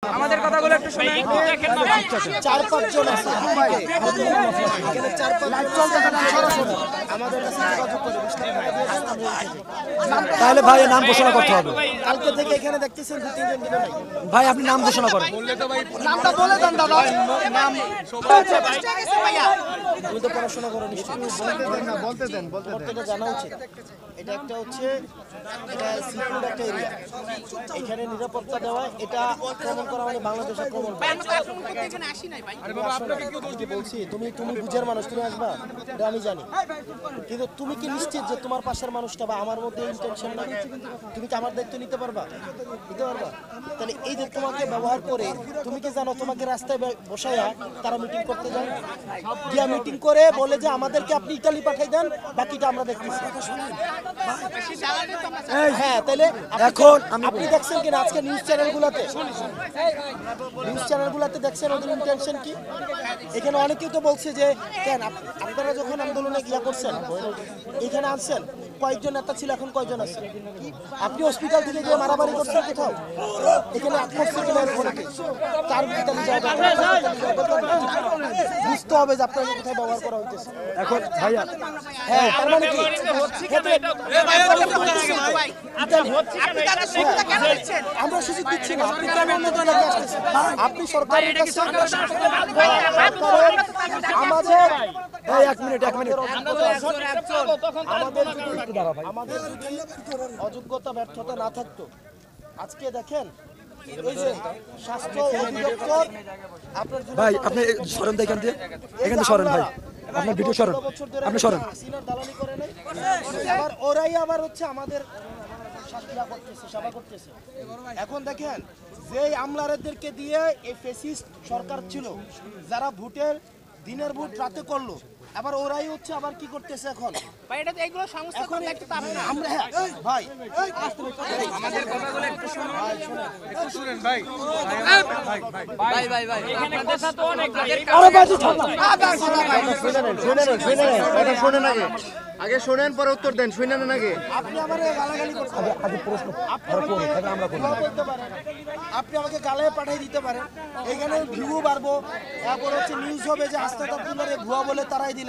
আমাদের কথাগুলো একটু শুনুন। চার পাঁচজন আছে এখানে, চার পাঁচজন আমাদের কাছে যোগাযোগ করে তাহলে ভাই নাম ঘোষণা করতে হবে। কালকে থেকে এখানে দেখতেছেন 2-3 জন নাই। ভাই আপনি নাম ঘোষণা করেন। নামটা বলে দেন দাদা। নাম আমি তো পড়াশোনা করে নিশ্চয়ই বলতে দেন প্রত্যেকটা জানা উচিত। এটা একটা হচ্ছে এটা সিকিউর একটা এরিয়া, এখানে নিরাপত্তা দেওয়া, এটা আক্রমণ করা মানে বাংলাদেশ আক্রমণ। বলছি তুমি বুঝের মানুষ, তুমি আসবা এটা আমি জানি, কিন্তু তুমি কি নিশ্চিত যে তোমার পাশের মানুষটা বা আমার মধ্যে ইন্টেনশন না? তুমি কি আমার দায়িত্ব নিতে পারবা? তাহলে এই যে তোমাকে ব্যবহার করে, তুমি কি জানো তোমাকে রাস্তায় বসাইয়া তারা মিটিং করতে যায়, গিয়া মিটিং করে বলে যে আমাদেরকে আপনি ইতালি পাঠাই দেন, বাকিটা আমরা দেখতেছি। হ্যাঁ, তাহলে এখন আপনি দেখছেন কিনা আজকে নিউজ চ্যানেলগুলোতে দেখছেন ওদের ইন্টেনশন কি? এখানে অনেকেই তো বলছে যে কেন আপনারা যখন আন্দোলনে গিয়া করছেন এখানে আনছেন, কয়েকজন নেতা ছিল, এখন কয়জন আছে? আপনি হসপিটাল থেকে গিয়ে মারামারি করছেন কোথাও? এখানে বুঝতে হবে যে আপনাকে কোথায় ব্যবহার করা হইতেছে এখন ভাইয়া। হ্যাঁ, তার মানে কি আমরা সুযোগ দিচ্ছি না, আপনি কেন অন্যদের এলাকায় আসতেছেন? আপনি সরকারের কাছে আমাদের আমাদের যদি অযোগ্যতা ব্যর্থতা না থাকতো, আজকে দেখেন এই যে স্বাস্থ্য অধিদপ্তর আপনার ভাই আপনি সরেন তো এখান থেকে সরেন ভাই, আপনার ভিডিও সরেন, আপনি সরেন। দালালি করে নাই, আবার ওরাই আবার হচ্ছে আমাদের সেবা করতেছে। এখন দেখেন যে আমলারদেরকে দিয়ে এই ফ্যাসিস্ট সরকার ছিল, যারা ভোটের দিনের ভোট রাতে করলো, আবার ওরাই হচ্ছে আবার কি করতেছে এখন। ভাই এটা তো এগুলো সংস্থা এখন দেখতে তো আপনি আমরা ভাই আমাদের কথাগুলো একটু শুনুন। একটু শুনেন ভাই। ভাই আপনাদের সাথে অনেক শোনেন আগে শোনেন, পরে উত্তর দেন। শুনেন আগে। আপনি আমারে গালাগালি করছেন, আপনি আমাকে গালায় পাঠিয়ে দিতে পারেন, এখানে ভিউ বাড়বো, এরপর হচ্ছে নিউজ হবে যে হাসনাত আব্দুল্লাহর ভুয়া বলে তারাই দিল।